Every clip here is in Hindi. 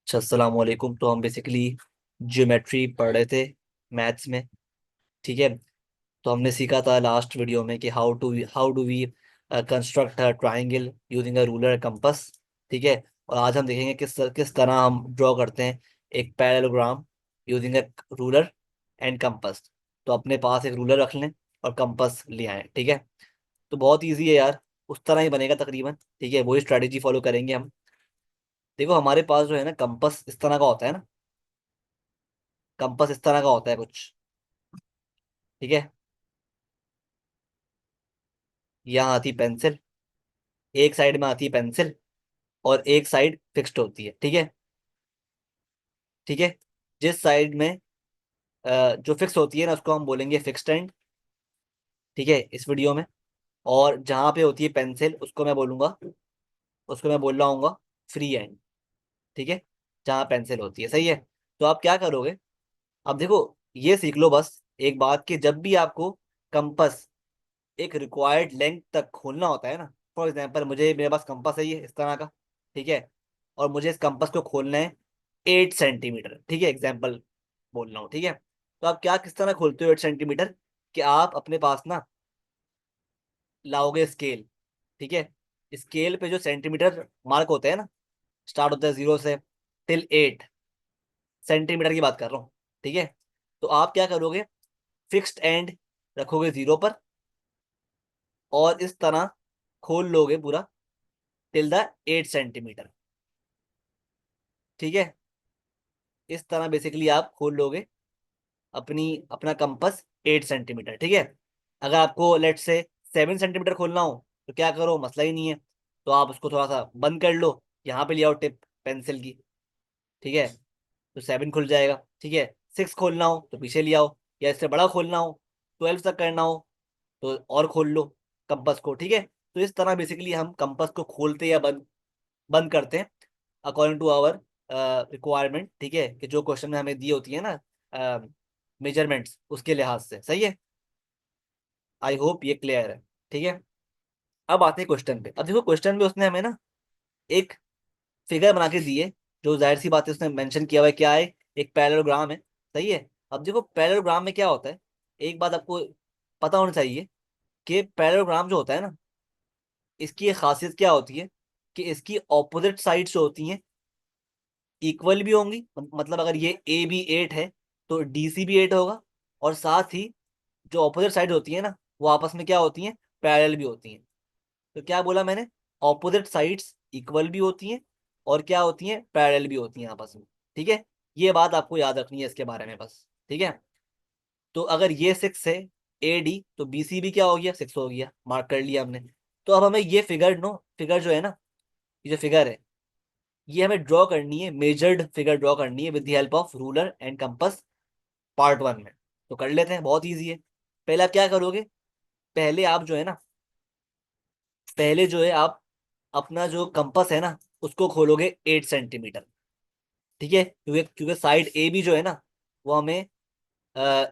अच्छा, अस्सलाम वालेकुम। तो हम बेसिकली ज्योमेट्री पढ़ रहे थे मैथ्स में। ठीक है। तो हमने सीखा था लास्ट वीडियो में कि how do we construct a triangle using a ruler compass. ठीक है। और आज हम देखेंगे किस तरह हम ड्रॉ करते हैं एक parallelogram using a ruler and compass. तो अपने पास एक रूलर रख लें और कंपास ले आए। ठीक है। तो बहुत ईजी है यार, उस तरह ही बनेगा तकरीबन। ठीक है, वही स्ट्रेटेजी फॉलो करेंगे हम। देखो, हमारे पास जो है ना, कंपास इस तरह का होता है ना। कंपास इस तरह का होता है कुछ। ठीक है। यहाँ आती पेंसिल, एक साइड में आती है पेंसिल और एक साइड फिक्स्ड होती है। ठीक है। ठीक है। जिस साइड में जो फिक्स होती है ना, उसको हम बोलेंगे फिक्स्ड एंड। ठीक है, इस वीडियो में। और जहाँ पे होती है पेंसिल, उसको मैं बोल रहा हूँ फ्री एंड। ठीक है। जहाँ पेंसिल होती है, सही है। तो आप क्या करोगे? अब देखो, ये सीख लो बस एक बात, कि जब भी आपको कंपास एक रिक्वायर्ड लेंथ तक खोलना होता है ना। फॉर एग्जाम्पल, मेरे पास कंपास है ये इस तरह का। ठीक है। और मुझे इस कंपास को खोलना है 8 सेंटीमीटर। ठीक है, एग्जाम्पल बोल रहा हूँ। ठीक है। तो आप क्या किस तरह खोलते हो 8 सेंटीमीटर? कि आप अपने पास ना लाओगे स्केल। ठीक है। स्केल पे जो सेंटीमीटर मार्क होते हैं ना, स्टार्ट होता है 0 से टिल 8 सेंटीमीटर की बात कर रहा हूँ। ठीक है। तो आप क्या करोगे? फिक्स्ड एंड रखोगे 0 पर और इस तरह खोल लोगे पूरा टिल द 8 सेंटीमीटर। ठीक है। इस तरह बेसिकली आप खोल लोगे अपनी अपना कंपास 8 सेंटीमीटर। ठीक है। अगर आपको लेट से 7 सेंटीमीटर खोलना हो तो क्या करो, मसला ही नहीं है। तो आप उसको थोड़ा सा बंद कर लो, यहाँ पे ले आओ टिप पेंसिल की। ठीक है। तो 7 खुल जाएगा। ठीक है। 6 खोलना हो तो पीछे ले आओ, या इससे बड़ा खोलना हो, 12 तक करना हो तो और खोल लो कंपास को। ठीक है। तो इस तरह बेसिकली हम कंपास को खोलते या बंद बंद करते हैं अकॉर्डिंग टू आवर रिक्वायरमेंट। ठीक है, कि जो क्वेश्चन में हमें दी होती है ना मेजरमेंट्स, उसके लिहाज से। सही है। आई होप ये क्लियर है। ठीक है। अब आते हैं क्वेश्चन पे। अब देखो, क्वेश्चन में उसने हमें ना एक फिगर बना के दी है, जो जाहिर सी बात है उसने मेंशन किया हुआ है क्या है, एक पैरेललोग्राम है। सही है। अब देखो, पैरेललोग्राम में क्या होता है, एक बात आपको पता होनी चाहिए कि पैरेललोग्राम जो होता है ना, इसकी एक खासियत क्या होती है कि इसकी ऑपोजिट साइड्स जो होती हैं इक्वल भी होंगी। मतलब अगर ये ए बी 8 है तो डी सी भी 8 होगा। और साथ ही जो ऑपोजिट साइड होती है ना, वो आपस में क्या होती हैं, पैरेलल भी होती हैं। तो क्या बोला मैंने? ऑपोजिट साइड्स इक्वल भी होती हैं और क्या होती हैं, पैरेलल भी होती हैं आपस में। ठीक है। ये बात आपको याद रखनी है इसके बारे में बस। ठीक है। तो अगर ये 6 है ए डी, तो बी सी भी क्या हो गया, 6 हो गया, मार्क कर लिया हमने। तो अब हमें ये फिगर जो है ना, ये जो फिगर है, ये हमें ड्रॉ करनी है, मेजर्ड फिगर ड्रॉ करनी है with the help of ruler and compass, part 1 में। तो कर लेते हैं, बहुत ईजी है। पहले आप क्या करोगे? पहले आप जो है ना, पहले जो है आप अपना जो कंपास है ना, उसको खोलोगे 8 सेंटीमीटर। ठीक है, क्योंकि साइड ए बी जो है ना, वो हमें आ,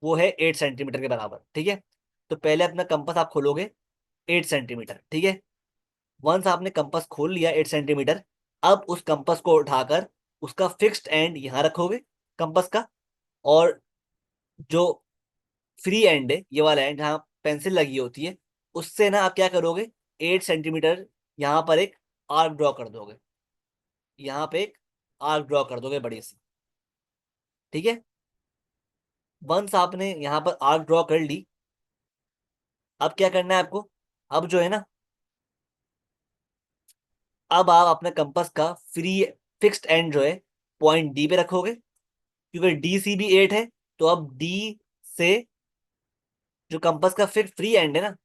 वो है 8 सेंटीमीटर के बराबर। ठीक है। तो पहले अपना कंपास आप खोलोगे 8 सेंटीमीटर। ठीक है। वंस आपने कंपास खोल लिया 8 सेंटीमीटर, अब उस कंपास को उठाकर उसका फिक्स्ड एंड यहाँ रखोगे कंपास का। और जो फ्री एंड है, ये वाला एंड जहाँ पेंसिल लगी होती है, उससे ना आप क्या करोगे, 8 सेंटीमीटर यहाँ पर एक आर्क ड्रॉ कर दोगे। यहाँ पे एक आर्क ड्रॉ कर दोगे बड़ी सी। ठीक है। वंस आपने यहाँ पर आर्क ड्रॉ कर ली, अब क्या करना है आपको? अब जो है ना, अब आप अपने कंपास का फ्री फिक्स्ड एंड जो है पॉइंट डी पे रखोगे, क्योंकि डी सी भी 8 है। तो अब डी से जो कंपास का फिक्स फ्री एंड है ना,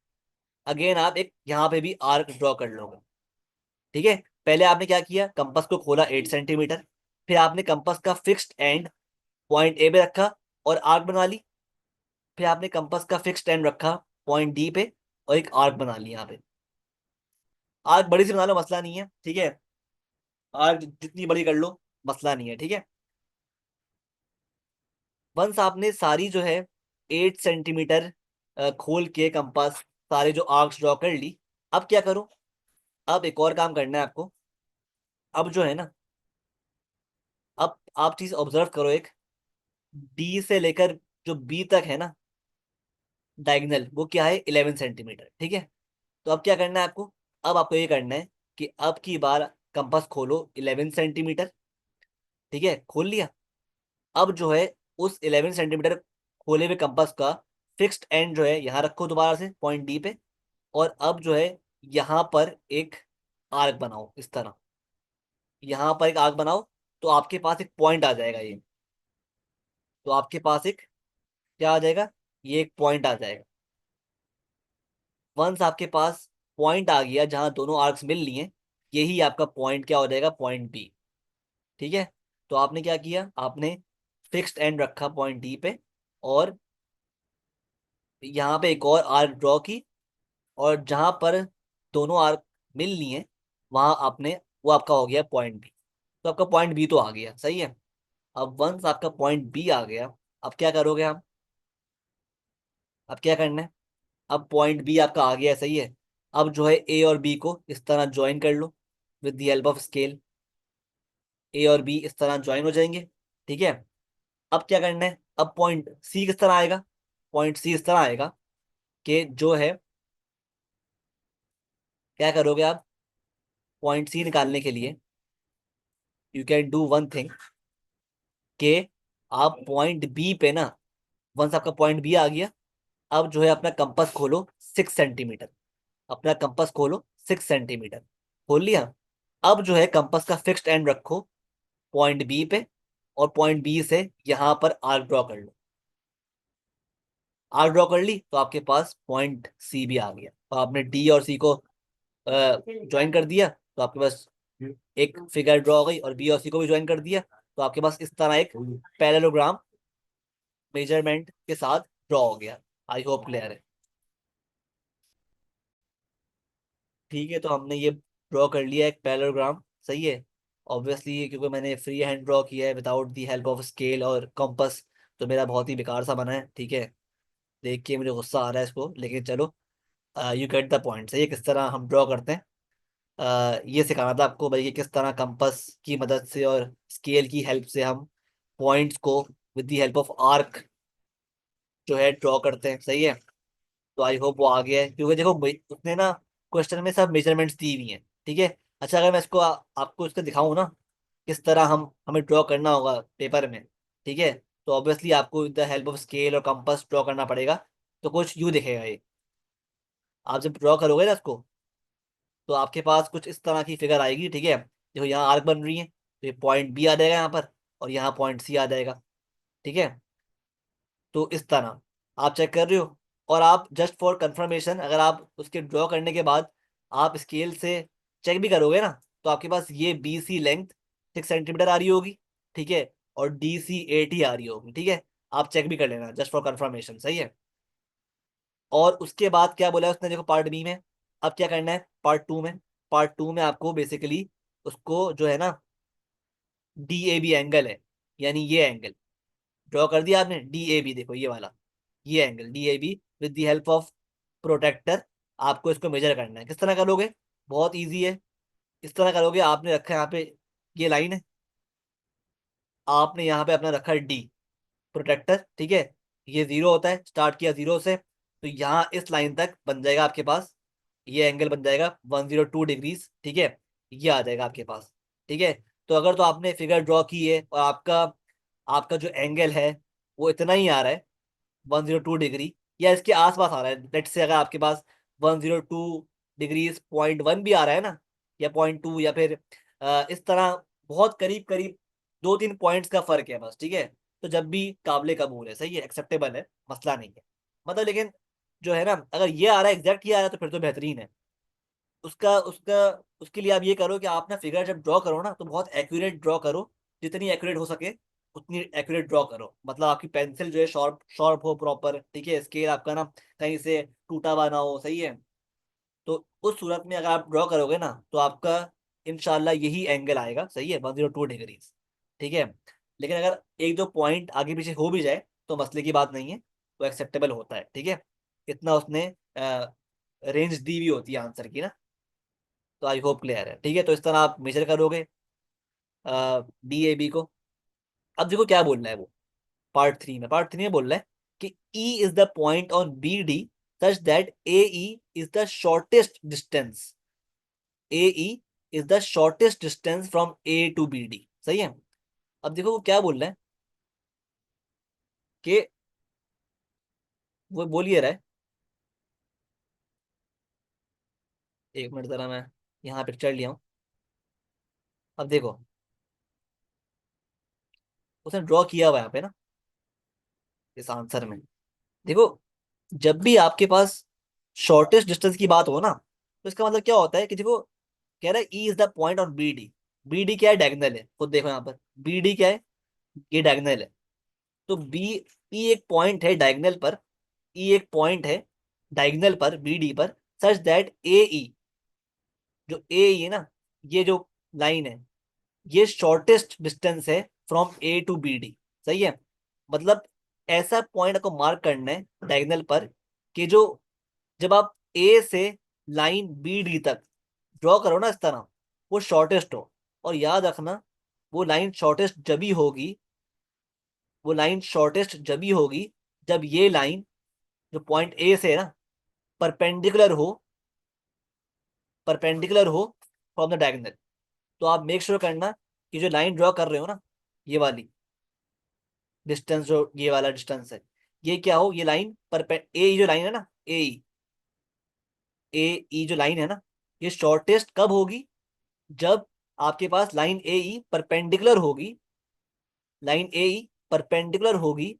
अगेन आप एक यहाँ पे भी आर्क ड्रॉ कर लोगे। ठीक है। पहले आपने क्या किया, कंपास को खोला 8 सेंटीमीटर, फिर आपने कंपास का फिक्स्ड एंड पॉइंट ए पे रखा और आर्क बना ली। फिर आपने कंपास का फिक्स्ड एंड रखा पॉइंट डी पे और एक आर्क बना ली यहाँ पे। आर्क बड़ी सी बना लो, मसला नहीं है। ठीक है। आर्क जितनी बड़ी कर लो, मसला नहीं है। ठीक है। वंस आपने सारी जो है 8 सेंटीमीटर खोल के कंपास सारे जो आर्क्स ड्रॉ कर ली, अब क्या करो? अब एक और काम करना है आपको। अब जो है ना, अब आप चीज ऑब्जर्व करो, एक डी से लेकर जो बी तक है ना डायगोनल, वो क्या है, 11 सेंटीमीटर, ठीक है। तो अब क्या करना है आपको, अब आपको ये करना है कि अब की बार कंपास खोलो 11 सेंटीमीटर, ठीक है, खोल लिया। अब जो है उस 11 सेंटीमीटर खोले हुए कंपास का फिक्स्ड एंड जो है यहाँ रखो दोबारा से पॉइंट डी पे। और अब जो है यहाँ पर एक आर्क बनाओ इस तरह, यहाँ पर एक आर्क बनाओ। तो आपके पास एक पॉइंट आ जाएगा ये, तो आपके पास एक क्या आ जाएगा, ये एक पॉइंट आ जाएगा। वंस आपके पास पॉइंट आ गया जहां दोनों आर्क्स मिल लिए, यही आपका पॉइंट क्या हो जाएगा, पॉइंट बी, ठीक है। तो आपने क्या किया, आपने फिक्स्ड एंड रखा पॉइंट डी पे, और यहाँ पे एक और आर्क ड्रॉ की, और जहां पर दोनों आर्क मिल लिए वहां आपने, वो आपका हो गया पॉइंट बी। तो आपका पॉइंट बी तो आ गया, सही है। अब वंस आपका पॉइंट बी आ गया, अब क्या करोगे हम, अब क्या करना है, अब पॉइंट बी आपका आ गया, सही है। अब जो है ए और बी को इस तरह ज्वाइन कर लो with the help of scale. A और बी इस तरह ज्वाइन हो जाएंगे, ठीक है। अब क्या करना है, अब पॉइंट सी किस तरह आएगा, पॉइंट सी इस तरह आएगा कि जो है, क्या करोगे आप, पॉइंट सी निकालने के लिए you can do one thing, कि आप पॉइंट बी पे ना, वंस आपका पॉइंट बी आ गया, अब जो है अपना कंपास खोलो 6 सेंटीमीटर, अपना कंपास खोलो 6 सेंटीमीटर, खोल लिया। अब जो है कंपास का फिक्स्ड एंड रखो पॉइंट बी पे, और पॉइंट बी से यहां पर आर्क ड्रॉ कर लो। आर्क ड्रॉ कर ली तो आपके पास पॉइंट सी भी आ गया, और आपने डी और सी को ज्वाइन कर दिया, तो आपके पास एक फिगर ड्रॉ हो गई, और बी और सी को भी ज्वाइन कर दिया, तो आपके पास इस तरह एक पैरेललोग्राम मेजरमेंट के साथ ड्रॉ हो गया। आई होप क्लियर है। ठीक है, तो हमने ये ड्रॉ कर लिया एक पैरेललोग्राम, सही है। ऑब्वियसली क्योंकि मैंने फ्री हैंड ड्रॉ किया है without the help of scale और कंपास, तो मेरा बहुत ही बेकार सा बना है, ठीक है। देख के मुझे गुस्सा आ रहा है इसको, लेकिन चलो, यू गेट द पॉइंट, सही है, किस तरह हम ड्रॉ करते हैं। ये सिखाना था आपको भाई कि किस तरह कंपास की मदद से और स्केल की हेल्प से हम पॉइंट्स को with the help of arc जो है ड्रॉ करते हैं, सही है। तो आई होप वो आ गया है, क्योंकि देखो उसने ना क्वेश्चन में सब मेजरमेंट्स दी हुई हैं, ठीक है। अच्छा, अगर मैं इसको आपको इसका दिखाऊं ना, किस तरह हम हमें ड्रॉ करना होगा पेपर में, ठीक है। तो ऑब्वियसली आपको with the help of scale और कंपास ड्रॉ करना पड़ेगा। तो कुछ यूँ दिखेगा ये, आप जब ड्रॉ करोगे ना इसको, तो आपके पास कुछ इस तरह की फिगर आएगी, ठीक है। देखो यहाँ आर्क बन रही है, तो ये पॉइंट बी आ जाएगा यहाँ पर, और यहाँ पॉइंट सी आ जाएगा, ठीक है। तो इस तरह आप चेक कर रहे हो, और आप जस्ट फॉर कंफर्मेशन, अगर आप उसके ड्रॉ करने के बाद आप स्केल से चेक भी करोगे ना, तो आपके पास ये बी सी लेंथ 6 सेंटीमीटर आ रही होगी, ठीक है, और डी सी 8 ही आ रही होगी, ठीक है। आप चेक भी कर लेना जस्ट फॉर कंफर्मेशन, सही है। और उसके बाद क्या बोला है उसने, देखो पार्ट बी में, अब क्या करना है पार्ट टू में। पार्ट टू में आपको बेसिकली उसको जो है ना, डी ए बी एंगल है, यानी ये एंगल ड्रॉ कर दिया आपने, डी ए बी, देखो ये वाला, ये angle D A B with the help of protractor आपको इसको मेजर करना है। किस तरह करोगे, बहुत इजी है। इस तरह करोगे, आपने रखा है यहाँ पे, ये लाइन है, आपने यहाँ पे अपना रखा है डी प्रोटेक्टर, ठीक है। ये जीरो होता है, स्टार्ट किया जीरो से, तो यहाँ इस लाइन तक बन जाएगा आपके पास, ये एंगल बन जाएगा 102 डिग्रीज, ठीक है। ये आ जाएगा आपके पास, ठीक है। तो अगर तो आपने फिगर ड्रॉ की है और आपका आपका जो एंगल है वो इतना ही आ रहा है, 102 डिग्री, या इसके आसपास आ रहा है, लेट से अगर आपके पास 102 डिग्रीज .1 भी आ रहा है ना, या .2, या फिर इस तरह बहुत करीब करीब 2-3 पॉइंट्स का फर्क है बस, ठीक है। तो जब भी काबिले कबूल है, सही है, एक्सेप्टेबल है, मसला नहीं है। मतलब लेकिन जो है ना, अगर ये आ रहा है, एग्जैक्ट ये आ रहा है, तो फिर तो बेहतरीन है। उसका उसका उसके लिए आप ये करो कि आप ना फिगर जब ड्रॉ करो ना, तो बहुत एक्यूरेट ड्रॉ करो, जितनी एक्यूरेट हो सके उतनी एक्यूरेट ड्रॉ करो। मतलब आपकी पेंसिल जो है शॉर्प शॉर्प हो प्रॉपर, ठीक है, स्केल आपका ना कहीं से टूटा हुआ ना हो, सही है। तो उस सूरत में अगर आप ड्रॉ करोगे ना, तो आपका इंशाल्लाह यही एंगल आएगा, सही है, 102 डिग्रीज, ठीक है। लेकिन अगर एक दो पॉइंट आगे पीछे हो भी जाए तो मसले की बात नहीं है, तो एक्सेप्टेबल होता है, ठीक है। इतना उसने रेंज दी हुई होती है आंसर की ना। तो आई होप क्लियर है, ठीक है। तो इस तरह आप मेजर करोगे डी ए बी को, अब देखो क्या बोल रहा है वो, पार्ट 3 में बोल रहा है कि E is the point on B D such that A E is the shortest distance, A E is the shortest distance from A to B D. सही है। अब देखो वो क्या बोल रहा है कि वो बोल ये रहा है, एक मिनट जरा मैं यहाँ पिक्चर लिया हूँ। अब देखो उसने ड्रॉ किया हुआ है यहाँ पे ना, इस आंसर में। देखो जब भी आपके पास शॉर्टेस्ट डिस्टेंस की बात हो ना, तो इसका मतलब क्या होता है कि देखो कह रहा है E is the point on B D. B D क्या है, डायगोनल है, खुद देखो यहाँ पर बी डी क्या है, ये डायगोनल है। तो बी, ई एक पॉइंट है डायगोनल पर, ई एक पॉइंट है डायगोनल पर बी डी पर, सच दैट ए ई, जो ए ई है ना, ये जो लाइन है, ये शॉर्टेस्ट डिस्टेंस है from A to B D. सही है। मतलब ऐसा पॉइंट आपको मार्क करना है डायगोनल पर कि जो, जब आप ए से लाइन बी डी तक ड्रॉ करो ना इस तरह, वो शॉर्टेस्ट हो। और याद रखना, वो लाइन शॉर्टेस्ट जब ही होगी, वो लाइन शॉर्टेस्ट जब ही होगी जब ये लाइन जो पॉइंट ए से है ना, परपेंडिकुलर हो, परपेंडिकुलर हो फ्रॉम द डायगोनल। तो आप मेक श्योर करना कि जो लाइन ड्रॉ कर रहे हो ना, ये वाली डिस्टेंस, जो ये वाला डिस्टेंस है, ये क्या हो, ये लाइन परपे ए जो लाइन है ना, ए ई जो लाइन है ना, ये शॉर्टेस्ट कब होगी, जब आपके पास लाइन ए ई परपेंडिकुलर होगी, लाइन ए ई परपेंडिकुलर होगी,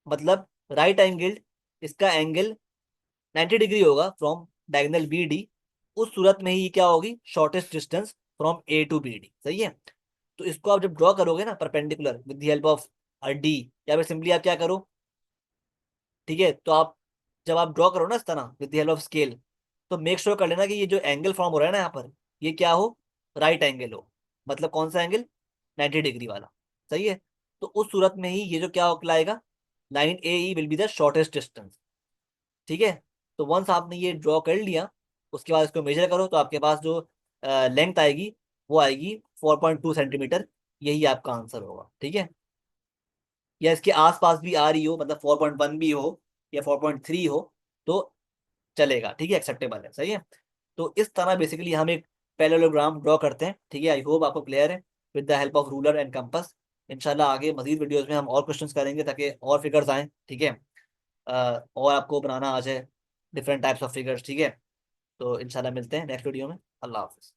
मतलब राइट एंगल, इसका एंगल 90 डिग्री होगा फ्रॉम डायगोनल बी डी। उस सूरत में ही क्या होगी, shortest distance from A to B D. सही है। तो इसको आप जब ड्रॉ करोगे ना perpendicular with the help of D, या फिर सिंपली आप क्या करो, ठीक है, तो आप जब आप ड्रॉ करो ना इस तरह with the help of scale, तो मेक श्योर कर लेना कि ये जो एंगल फॉर्म हो रहा है ना यहाँ पर, ये क्या हो, राइट एंगल हो। मतलब कौन सा एंगल, 90 डिग्री वाला। सही है। तो उस सूरत में ही ये जो क्या कहलाएगा, line A E will be the shortest distance. ठीक है। तो वंस आपने ये ड्रॉ कर लिया, उसके बाद इसको मेजर करो, तो आपके पास जो लेंथ आएगी वो आएगी 4.2 सेंटीमीटर। यही आपका आंसर होगा। ठीक है। या इसके आसपास भी आ रही हो, मतलब 4.1 भी हो या 4.3 हो, तो चलेगा। ठीक है, एक्सेप्टेबल है। सही है। तो इस तरह बेसिकली हम एक पैरेललोग्राम ड्रॉ करते हैं। ठीक है, आई होप आपको क्लियर है with the help of ruler and compass. इंशाल्लाह आगे मजीद वीडियोस में हम और क्वेश्चंस करेंगे ताकि और फिगर्स आएँ। ठीक है। और आपको बनाना आ जाए डिफरेंट टाइप्स ऑफ फिगर्स। ठीक है। तो इंशाल्लाह मिलते हैं नेक्स्ट वीडियो में। अल्लाह हाफिज़।